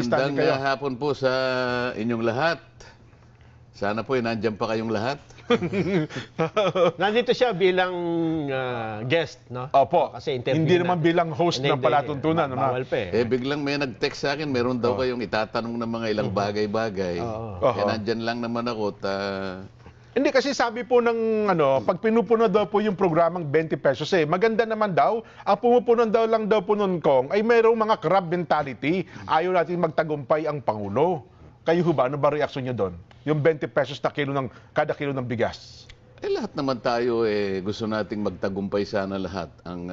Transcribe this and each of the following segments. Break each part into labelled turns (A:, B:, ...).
A: understanding kayo.
B: Magandang hapon po sa inyong lahat. Sana po nandiyan pa kayong lahat.
C: Nandito siya bilang guest, no?
A: Opo.
C: Kasi interview
A: Hindi naman
C: natin.
A: bilang host ng palatuntunan.
C: Bawal pa eh.
B: Biglang may nag-text sa akin, meron daw kayong itatanong ng mga ilang bagay-bagay. Nandyan lang naman ako.
A: Hindi kasi sabi po ng pag pinupuno daw po yung programang 20 pesos maganda naman daw. Ang pumupuno lang daw po nun, Kong, ay mayroong mga crab mentality. Ayaw natin magtagumpay ang Pangulo. Kayo ba? Ano ba reaksyon niyo doon? Yung 20 pesos na kada kilo ng bigas.
B: Lahat naman tayo gusto nating magtagumpay sana lahat ang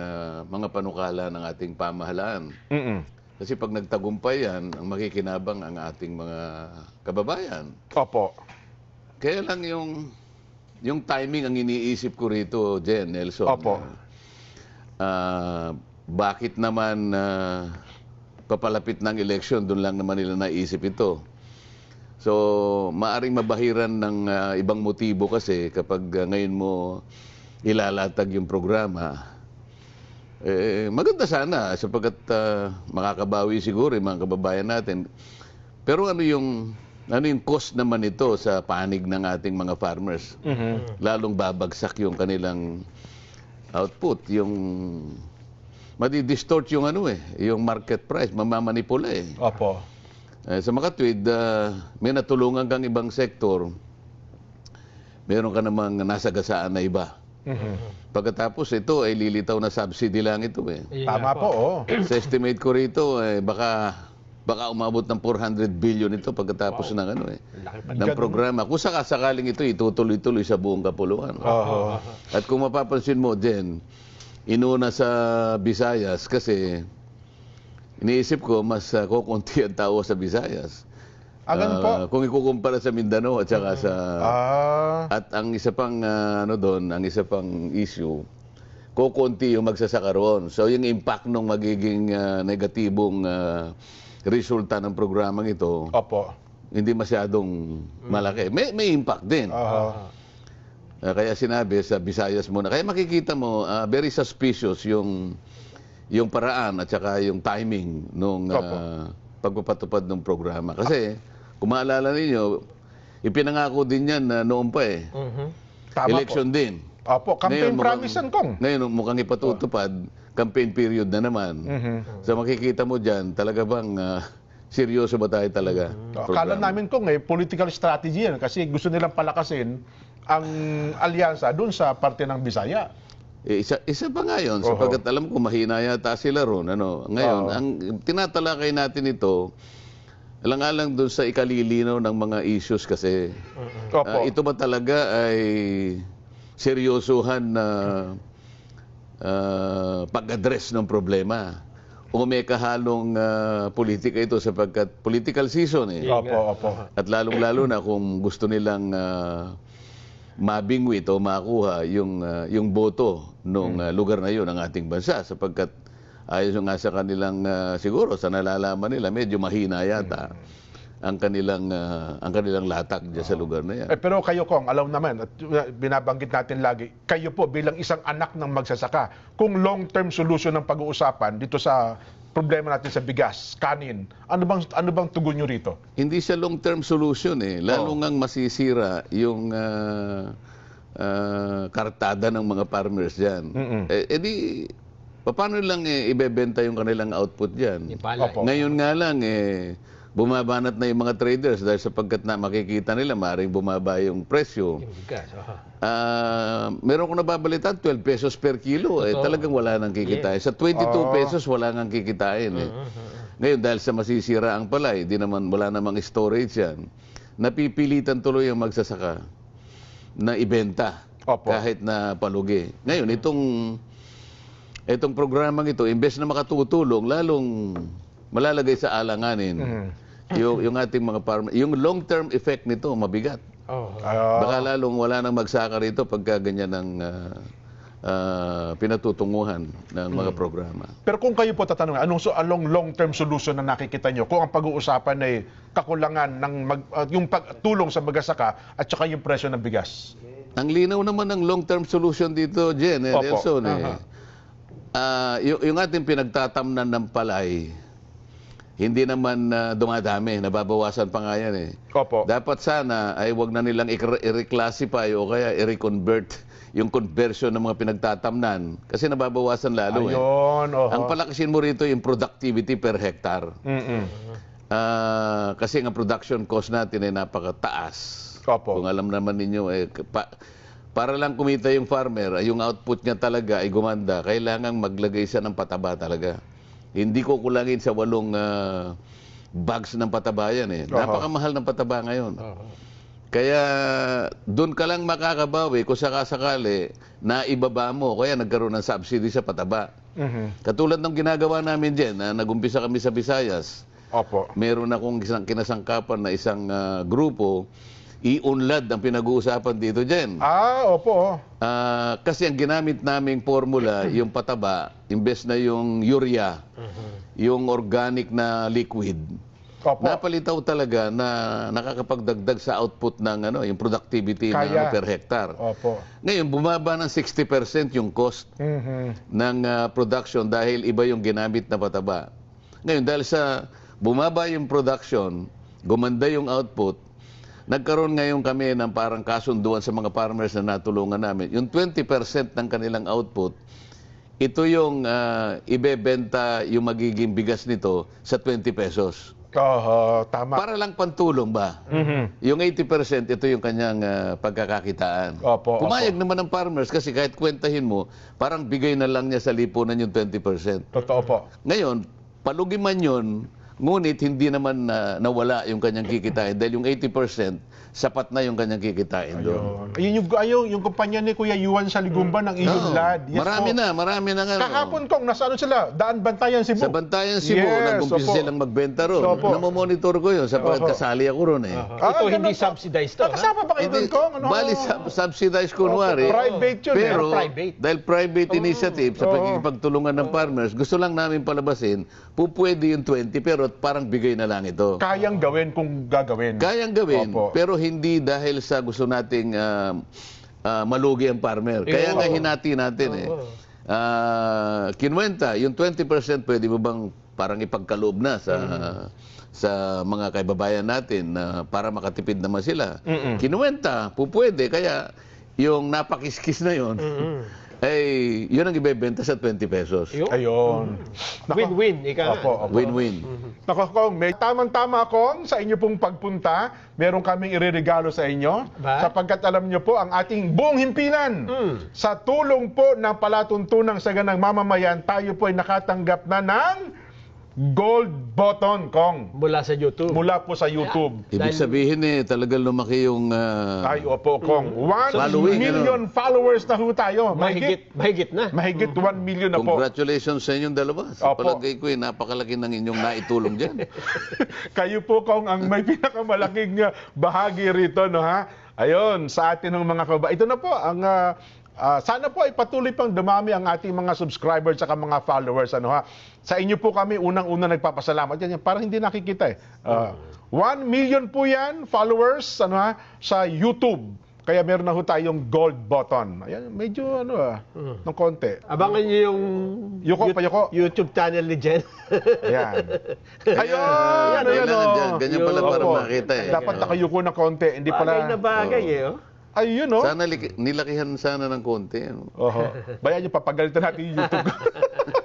B: mga panukala ng ating pamahalaan. Kasi pag nagtagumpay yan, ang makikinabang ang ating mga kababayan.
A: Opo.
B: Kaya lang yung timing ang iniisip ko rito, Jen, Nelson.
A: Opo.
B: Bakit naman papalapit ng eleksyon, doon lang naman nila naisip ito. So, maaring mabahiran ng ibang motibo kasi kapag ngayon mo ilalatag yung programa, maganda sana sapagkat makakabawi siguro yung mga kababayan natin. Pero ano yung cost naman ito sa panig ng ating mga farmers? Lalong babagsak yung kanilang output, yung madidistort yung yung market price, mamamanipula
A: Opo.
B: Sa makatwid, may natulungan kang ibang sektor, meron ka namang nasagasaan na iba. Pagkatapos ito ay lilitaw na subsidy lang ito
A: Tama po,
B: Sa estimate ko rito, baka umabot ng 400 billion ito pagkatapos ng programa. Kung sakaling ito itutuloy-tuloy sa buong kapuluan. At kung mapapansin mo, Jen, inuna sa Visayas kasi iniisip ko mas kukunti ang tao sa Visayas.
A: Po?
B: Kung ikukumpara sa Mindanao at saka sa at ang isa pang ang isa pang issue, kukunti yung magsasaka roon. So yung impact ng magiging negatibong resulta ng programang ito, hindi masyadong malaki. May impact din. Kaya sinabi sa Visayas muna. Kaya makikita mo, very suspicious yung paraan at saka yung timing nung pagpapatupad ng programa. Kasi, kung maalala ninyo, ipinangako din yan noon pa
A: Tama
B: election
A: po.
B: din.
A: Opo, campaign promise yan, Kong.
B: Ngayon, mukhang ipatutupad, campaign period na naman. So makikita mo dyan, talaga bang seryoso ba tayo talaga?
A: Akala namin, Kong, political strategy yan kasi gusto nilang palakasin ang alyansa dun sa parte ng Bisaya.
B: Isa pa nga yun, sapagkat alam ko mahina yata sila ron. Ngayon, ang tinatalakay natin ito, alang-alang doon sa ikalilinaw ng mga issues kasi ito ba talaga ay seryosohan na pag-address ng problema? O may kahalong politika ito sapagkat political season At lalong-lalo na kung gusto nilang mabingwit o makuha yung boto ng lugar na yun ng ating bansa sapagkat ayon nga sa kanilang siguro sa nalalaman nila medyo mahina yata ang kanilang latak diyan sa lugar na yan.
A: Pero kayo, Kong, alam naman at binabanggit natin lagi, kayo po bilang isang anak ng magsasaka, kung long-term solution ng pag-uusapan dito sa problema natin sa bigas, kanin, ano bang tugon nyo rito?
B: Hindi siya long-term solution lalo ngang masisira yung kartada ng mga farmers diyan. Paano lang ibebenta yung kanilang output diyan? Ngayon nga lang bumabanat na yung mga traders dahil sapagkat na makikita nila maaaring bumaba yung presyo. Meron ko nababalitan 12 pesos per kilo talagang wala nang kikitain. Sa 22 pesos wala nang kikitain Ngayon dahil sa masisira ang palay, wala namang storage yan. Napipilitan tuloy ang magsasaka na ibenta kahit na palugi. Ngayon itong programang ito, imbes na makatutulong, lalong malalagay sa alanganin yung ating mga farmer. Yung long-term effect nito, mabigat. Baka lalong wala nang magsaka rito pagka ganyan ng pinatutunguhan ng mga programa.
A: Pero kung kayo po tatanungin, anong long-term solution na nakikita nyo kung ang pag-uusapan ay kakulangan ng yung pagtulong sa magsasaka at saka yung presyo ng bigas?
B: Ang linaw naman ng long-term solution dito, Jen, Nelson, yung ating pinagtatamnan ng palay, hindi naman dumadami, nababawasan pa nga yan eh.
A: Opo.
B: Dapat sana ay wag na nilang i-reclassify o kaya i-reconvert yung conversion ng mga pinagtatamnan kasi nababawasan lalo eh.
A: Ayun, oho.
B: Ang palakasin mo rito yung productivity per hectare. Kasi ang production cost natin ay napakataas.
A: Opo.
B: Kung alam naman ninyo, para lang kumita yung farmer, yung output niya talaga ay gumanda, kailangan maglagay siya ng pataba talaga. Hindi ko kulangin sa 8 bags ng pataba yan eh. Napakamahal ng pataba ngayon. Kaya doon ka lang makakabawi kung sakasakali na ibaba mo, kaya nagkaroon ng subsidy sa pataba. Katulad ng ginagawa namin dyan, na nagumpisa kami sa Visayas,
A: Opo.
B: meron akong kinasangkapan na isang grupo, i-unlad ang pinag-uusapan dito dyan.
A: Opo.
B: Kasi ang ginamit naming formula, yung pataba, imbes na yung urea, yung organic na liquid,
A: Opo.
B: napalitaw talaga na nakakapagdagdag sa output ng yung productivity
A: Kaya.
B: per hectare.
A: Opo.
B: Ngayon, bumaba ng 60% yung cost ng production dahil iba yung ginamit na pataba. Ngayon, dahil sa bumaba yung production, gumanda yung output, nagkaroon ngayon kami ng parang kasunduan sa mga farmers na natulungan namin. Yung 20% ng kanilang output, ito yung ibebenta yung magiging bigas nito sa 20 pesos.
A: Tama.
B: Para lang pantulong ba? Yung 80%, ito yung kanyang pagkakakitaan.
A: Opo,
B: Pumayag naman ng farmers kasi kahit kwentahin mo, parang bigay na lang niya sa lipunan yung 20%.
A: Totoo po.
B: Ngayon, palugi man yun, ngunit hindi naman nawala yung kanyang kikitain dahil yung 80%, sapat na yung kanyang kikitain doon.
A: Ayun yung kumpanya ni Kuya Yuan sa Ligumba ng Iyunlad. Yes,
B: marami
A: po.
B: na nga.
A: Kahapon kong nasa sila? Daan Bantayan Cebu.
B: Sa Bantayan Cebu,
A: Yes,
B: nag-umpisa
A: opo.
B: silang magbenta ron.
A: Opo.
B: Namomonitor ko yun sapagkat kasali ako ron eh.
C: Ito hindi subsidized to.
A: Kasama ba kayo doon, Kong?
B: Bali, subsidized kunwari.
A: Private yun.
B: Pero,
C: private.
B: dahil private initiative sa pagtulungan ng farmers, gusto lang namin palabasin, pupwede yung 20, pero parang bigay na lang ito.
A: Kayang gawin kung gagawin.
B: Kayang gawin,
A: Opo.
B: pero hindi dahil sa gusto nating malugi ang farmer. Kaya nga hinati natin eh. Kinwenta, yung 20% pwede mo bang parang ipagkaloob na sa mga kaibabayan natin para makatipid naman sila. Kinuwenta, pupwede. Kaya yung napakiskis na yon, ay yun ang ibebenta sa 20 pesos.
A: Ayun.
C: Win-win, ika nga.
A: Opo.
B: Win-win.
A: Nako, Kong, may tamang-tama, Kong, sa inyo pong pagpunta. Meron kaming ireregalo sa inyo.
C: Ba?
A: Sapagkat alam nyo po, ang ating buong himpilan. Sa tulong po ng palatuntunang saganang mamamayan, tayo po ay nakatanggap na ng gold button, Kong.
C: Mula sa YouTube.
A: Mula po sa YouTube.
B: Ibig sabihin talagang lumaki yung
A: Ay, opo, Kong. 1
B: Following,
A: million followers na ho tayo.
C: Mahigit na.
A: Mahigit 1 million na po.
B: congratulations sa inyong dalawa. Sa
A: Opo.
B: palagay ko, napakalaki ng inyong naitulong dyan.
A: Kayo po, Kong, ang may pinakamalaking bahagi rito, no, ha? Ayun, sa atin ng mga ito na po, ang sana po ay patuloy pang dumami ang ating mga subscribers at mga followers, ano ha. Sa inyo po kami unang-una nagpapasalamat. Yan, parang hindi nakikita eh. 1 million po yan followers, ano ha, sa YouTube. Kaya meron na ho tayong gold button. Ayan, medyo ng konti.
C: Abangan niyo yung
A: Yuko.
C: YouTube channel ni Jen.
A: Ayan. Ayun,
B: Kailangan dyan. Ganyan pala para
A: Opo.
B: makita eh.
A: Dapat nakayuko na konti. Hindi
C: Bagay na
A: pala.
C: bagay eh. Oh.
A: Ayun, no?
B: Sana nilakihan sana ng konti.
A: Oho. Bayan nyo, papagalitan natin yung YouTube.